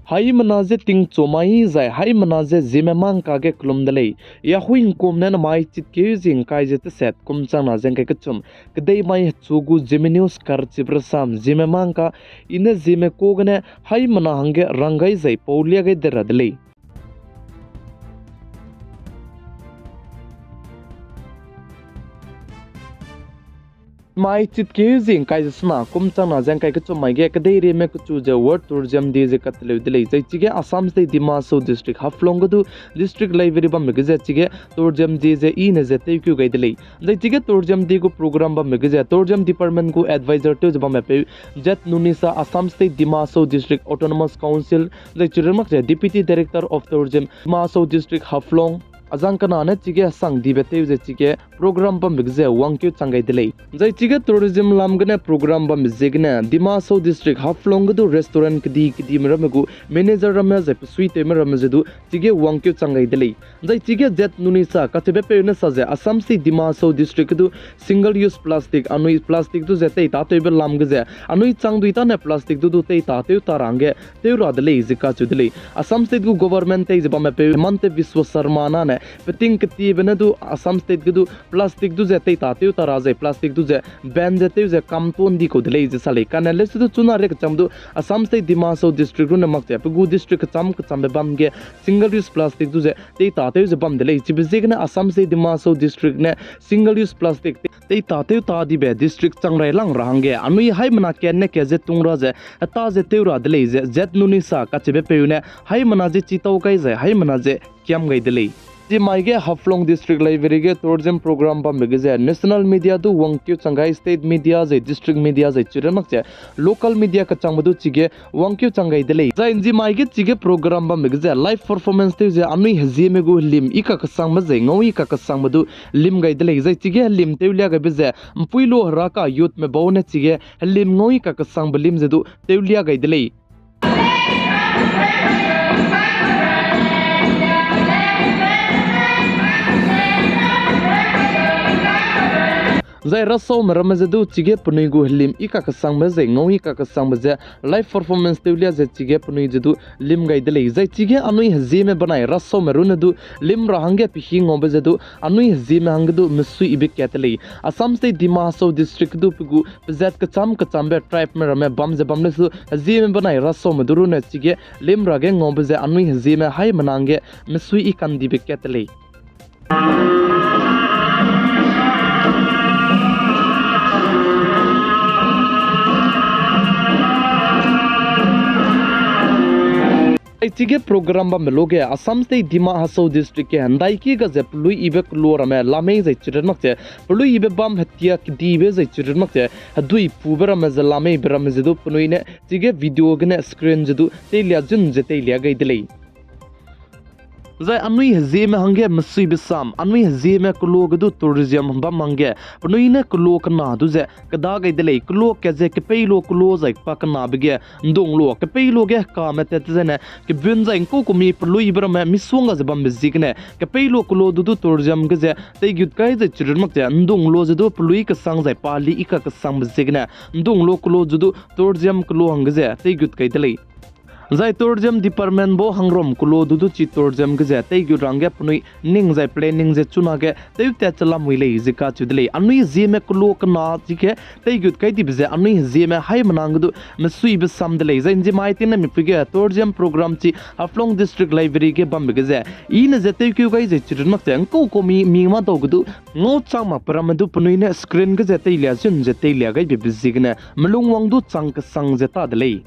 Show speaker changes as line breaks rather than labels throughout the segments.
hai manaze ting chomai zai hai manaze Zeme mang ka ge klum dale ya huing kom na mai chit ke jing kai je te set kum chang na jeng ke chum kedai mai chugu Zeme news kar chibrasam Zeme mang ka ina Zeme ko gane hai mana hange rangai zai paulia ge deradle mai chit ke jing kai jasna kum chang na jang kai ke chum mai ge kedai re me ku chu je word tourism de je katle dile jai chige Assam state Dima so district haflong du district library bam ge je chige tourism de je I ne je te kyu gai dile jai chige tourism de ko program bam ge je tourism department ko advisor to je bam pe jet nunisa Assam state Dima so district autonomous council jai chirmak je deputy director of tourism Dima so district haflong azang kana na chige sang dibete je chige program bam bigze wangkyu changai dile jai chige tourism lam gane program bam jegne Dima so district haflong du restaurant kdi meramu manager ramya je suite meramu je du chige wangkyu changai dile jai chige jet nunisa katebe pe na saje Assam si Dima so district du single use plastic anui plastic du je tei ta tebe lam ge anui chang duita na plastic du tei ta te tarange te ra dile zika chu dile Assam state gu government tei je bam pe mante Viswa Sharma na peting kti bena du Assam state gu plastic du je tei ta te tara je plastic du je ban je te je kamton di ko dile je sale kanale su du chuna re cham du Assam state Dima so district ru na mak te gu district cham be bam ge single use plastic du je tei ta te je bam dile chi be na Assam state Dima so district ne single use plastic tei ta te ta di be district chang rai lang rahang ge anui hai mana ken ne ke je tungra je ta je te ra dile je jet nuni sa ka che be pe ne hai mana je chitau kai je hai mana je kyam gai dile ji maige haflong district library ge tourism program bam ge je national media du wangkyu changai state media je district media je chiramak je local media ka changbu chige wangkyu changai dele za inji maige chige program bam ge je live performance te je anui Zeme go lim ika ka sang ma je ngoi ka sang du lim gai dele je chige lim teulia ga be je puilo ra ka youth me bone chige lim ngoi ka sang lim je du teulia gai dele zai raso maramazadu chige punui gu lim ika ka sang ma zai ngoi ka sang ma live performance teulia je chige punui jedu lim gai dele zai chige anui Zeme banai raso merunadu lim rahange pihi ngobe jedu anui Zeme hangdu misui ibe ketele Assam state Dima so district du pugu pzat ka cham be tribe me rame bam je bam su Zeme banai raso meduru ne chige lim rage ngobe je anui Zeme hai manange misui ikan dibe ketele chige program ba meloge Assam state Dima hasao district ke handai ki ga je plui ibe klor ame lame zai chirmak che plui ibe bam hatia di be zai chirmak che hadui pubera me je lame beram je du plui ne chige video gne screen je du te lia jun je te lia gai dile zai anui Zeme hange masui bisam anui Zeme kulo du tourism bam hange plui ne kulo kana du je kada gai dile kulo ke je ke peilo kulo zai pa kana bege ndong lo ke peilo ge ka me te ne ke bun zai ko ko mi plui bra me miswanga je bam zigne ke peilo kulo du tourism ge je te gyut kai je chirmak te ndong lo je du plui ka sang zai pali ika ka sang zigne ndong lo kulo du tourism kulo hang je te gyut kai dile zai tourism department bo hangrom kulo du chi tourism ge ja tei gyu range punui ning zai planning je chuna ge tei te chala muile zika chudle anui Zeme kulo kana chike tei gyu kai di bje anui Zeme hai manang du mesui be samdle zai inji mai tin mi pige tourism program chi haflong district library ge bam ge ja in je tei kyu gai je chirmak te ko mi ma do gu ngo chang ma param du punui ne screen ge ja tei lia jun je tei lia gai be bizigne mlung wang du chang ka sang je ta dle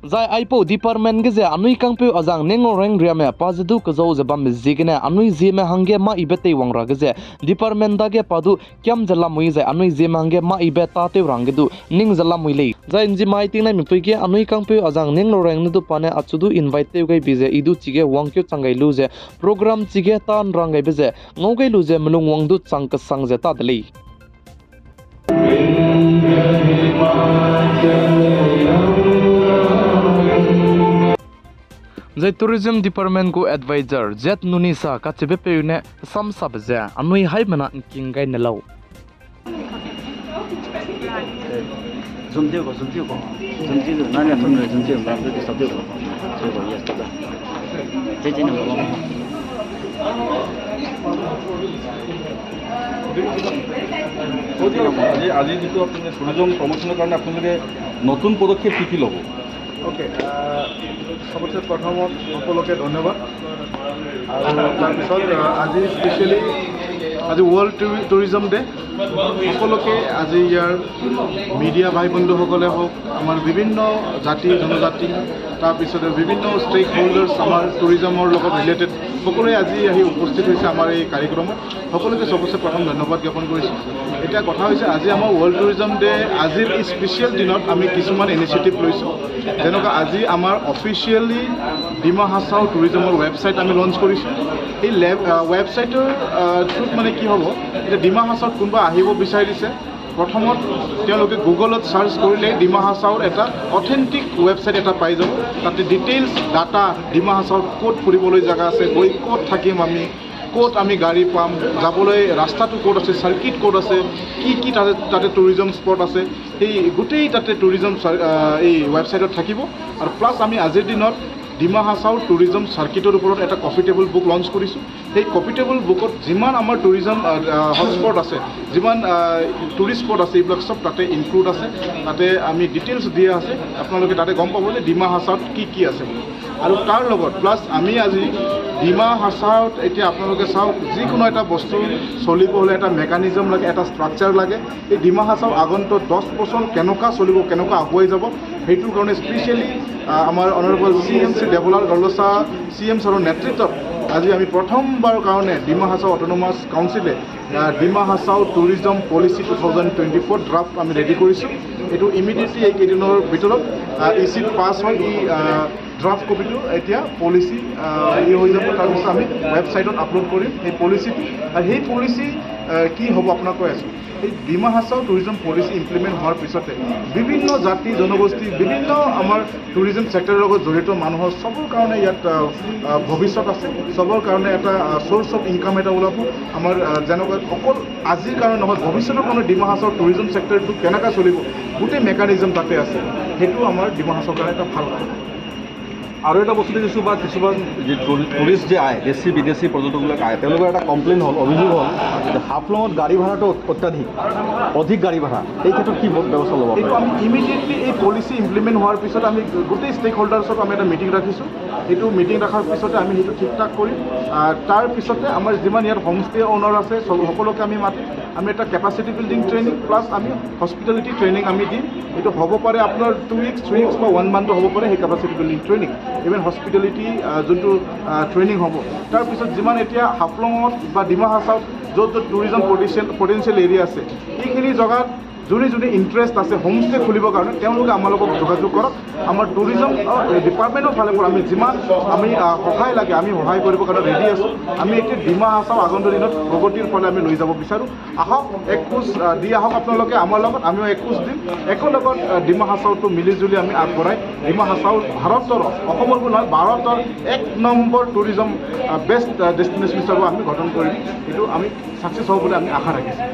zai aipo department ge je anui kangpe azang nengo reng riame pazdu ka zo je bam zigene anui Zeme hange ma ibete wangra ge je department da ge padu kyam jala mui je anui Zeme hange ma ibeta te rang du ning jala mui le zai inji mai ting na mi pike anui kangpe azang nengo reng du pane achudu invite te ge bije idu chige wangkyo changai lu je program chige tan rang ge bije ngogai lu je mulung wang du chang ka sang je ta dali zai tourism department ko advisor jet nunisa ka chebe pe ne sam sabja anui hai mana king gai na lo
Zoom tiêu có. Zoom tiêu nó là không người zoom tiêu và cái số tiêu có. Tiêu có yes đó. Thế chính là một
আজি যেটো আপুনি tourism প্ৰমোচনৰ কাৰণে আপোনালোকে নতুন পদক্ষেপ কি ল'ব?
Okay সবচে প্ৰথমত সকলোকে ধন্যবাদ আৰু তাৰপিছত আজি স্পেচিয়েলি আজি ৱৰ্ল্ড টুৰিজম ডে সকলোকে আজি ইয়াৰ মিডিয়া ভাই বন্ধুসকলে হওক আমাৰ বিভিন্ন জাতি জনজাতি তাৰপিছতে বিভিন্ন ষ্টেক হোল্ডাৰ্ছ আমাৰ টুৰিজমৰ লগত ৰিলেটেড সকলোৱে আজি আহি উপস্থিত হৈছে আমাৰ এই কাৰ্যক্ৰমত সকলোকে সবচে প্ৰথম ধন্যবাদ জ্ঞাপন কৰিছোঁ এতিয়া কথা হৈছে আজি আমাৰ ৱৰ্ল্ড টুৰিজম ডে আজিৰ এই স্পেচিয়েল দিনত আমি কিছুমান ইনিচিয়েটিভ লৈছোঁ যেনেকুৱা আজি আমাৰ অফিচিয়েলি ডিমা হাছাও টুৰিজমৰ ৱেবছাইট আমি লঞ্চ কৰিছোঁ এই ৱেবছাইটৰ থ্ৰুত মানে কি হ'ব এতিয়া ডিমা হাছাওত কোনোবা আহিব বিচাৰিছে প্ৰথমত তেওঁলোকে গুগলত চাৰ্চ কৰিলে ডিমা হাছাওৰ এটা অথেণ্টিক ৱেবছাইট এটা পাই যাব তাতে ডিটেইলছ ডাটা ডিমা হাছাওত ক'ত ফুৰিবলৈ জেগা আছে গৈ ক'ত থাকিম আমি ক'ত আমি গাড়ী পাম যাবলৈ ৰাস্তাটো ক'ত আছে চাৰ্কিট ক'ত আছে কি তাতে টুৰিজম স্পট আছে সেই গোটেই তাতে টুৰিজম এই ৱেবছাইটত থাকিব আৰু প্লাছ আমি আজিৰ দিনত ডিমা হাছাও টুৰিজম চাৰ্কিটৰ ওপৰত এটা কফি টেবল বুক লঞ্চ কৰিছোঁ সেই কফি টেবল বুকত যিমান আমাৰ টুৰিজম হটস্পট আছে যিমান টুৰিষ্ট স্পট আছে এইবিলাক চব তাতে ইনক্লুড আছে তাতে আমি ডিটেইলছ দিয়া আছে আপোনালোকে তাতে গম পাব যে ডিমা হাছাওত কি আছে আৰু তাৰ লগত প্লাছ আমি আজি ডিমা হাছাওত এতিয়া আপোনালোকে চাওক যিকোনো এটা বস্তু চলিব হ'লে এটা মেকানিজম লাগে এটা ষ্ট্ৰাকচাৰ লাগে এই ডিমা হাছাও আগন্তুক 10 বছৰ কেনেকুৱা চলিব কেনেকুৱা আগুৱাই যাব সেইটোৰ কাৰণে স্পেচিয়েলি আমাৰ অনাৰেবল CMC ডেভেলপাৰ গলছা CM ছাৰৰ নেতৃত্বত আজি আমি প্ৰথমবাৰৰ কাৰণে ডিমা হাছাও অট'নমাছ কাউন্সিলে Dima Hasao tourism policy 2024 draft আমি ৰেডি কৰিছোঁ এইটো ইমিডিয়েটলি এইকেইদিনৰ ভিতৰত ইচিত পাছ হয় এই ড্ৰাফ্ট কপিটো এতিয়া পলিচি হৈ যাব তাৰপিছত আমি ৱেবছাইটত আপলোড কৰিম এই পলিচিটো আৰু সেই পলিচি কি হ'ব আপোনাক কৈ আছোঁ এই Dima Hasao tourism policy implement হোৱাৰ পিছতে বিভিন্ন জাতি জনগোষ্ঠী বিভিন্ন আমাৰ টুৰিজম ছেক্টৰৰ লগত জড়িত মানুহৰ চবৰ কাৰণে ইয়াত ভৱিষ্যত আছে চবৰ কাৰণে এটা চ'ৰ্চ অফ ইনকাম এটা ওলাব আমাৰ যেনেকুৱা অকল আজিৰ কাৰণে নহয় ভৱিষ্যতৰ কাৰণে ডিমা হাছাও টুৰিজম ছেক্টৰটো কেনেকৈ চলিব গোটেই মেকানিজম তাতে আছে সেইটো আমাৰ ডিমা হাছাওৰ কাৰণে এটা ভাল কথা
আৰু এটা বস্তু দেখিছোঁ বা কিছুমান যি টুৰিষ্ট যে আহে দেশী বিদেশী পৰ্যটকবিলাক আহে তেওঁলোকৰ এটা কমপ্লেইন হ'ল অভিযোগ হ'ল যে হাফলঙত গাড়ী ভাড়াটো অধিক গাড়ী ভাড়া এই ক্ষেত্ৰত কি ব্যৱস্থা ল'ব
এইটো আমি ইমিডিয়েটলি এই পলিচি ইমপ্লিমেণ্ট হোৱাৰ পিছত আমি গোটেই ষ্টেক হোল্ডাৰ্ছক আমি এটা মিটিং ৰাখিছোঁ সেইটো মিটিং ৰখাৰ পিছতে আমি সেইটো ঠিক ঠাক কৰিম তাৰ পিছতে আমাৰ যিমান ইয়াত হোমষ্টে অ'নাৰ আছে সকলোকে আমি মাতিম আমি এটা কেপাচিটি বিল্ডিং ট্ৰেইনিং প্লাছ আমি হস্পিটেলিটি ট্ৰেইনিং আমি দিম এইটো হ'ব পাৰে আপোনাৰ 2 weeks 3 weeks বা 1 month হ'ব পাৰে সেই capacity building training even hospitality যোনটো ট্ৰেইনিং হ'ব তাৰপিছত যিমান এতিয়া হাফলঙত বা ডিমা হাছাওত য'ত টুৰিজম পটেঞ্চিয়েল এৰিয়া আছে এইখিনি জেগাত যোনে ইণ্টাৰেষ্ট আছে হোমষ্টে খুলিবৰ কাৰণে তেওঁলোকে আমাৰ লগত যোগাযোগ কৰক আমাৰ টুৰিজম ডিপাৰ্টমেণ্টৰ ফালৰ পৰা আমি যিমান আমি সহায় লাগে আমি সহায় কৰিবৰ কাৰণে ৰেডি আছোঁ আমি এতিয়া ডিমা হাছাও আগন্তুক দিনত প্ৰগতিৰ ফালে আমি লৈ যাব বিচাৰোঁ আহক এক খোজ দি আহক আপোনালোকে আমাৰ লগত আমিও এক খোজ দিম একেলগত ডিমা হাছাওটো মিলিজুলি আমি আগবঢ়াই ডিমা হাছাও ভাৰতৰ অসমৰ নহয় ভাৰতৰ 1 নম্বৰ টুৰিজম বেষ্ট ডেষ্টিনেশ্যন হিচাপে আমি গঠন কৰিম এইটো আমি ছাকচেছ হ'ব বুলি আমি আশা ৰাখিছোঁ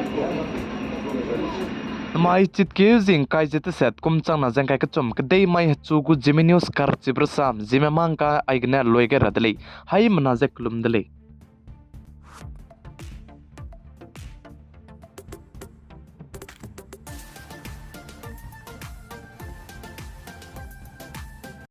mai chit ke jing kai jete set kum chang na jang kai ka chom ka dei mai chu gu Zeme news kar chibrasam Zeme mang ka aigna loiga radlei hai mana je klum dele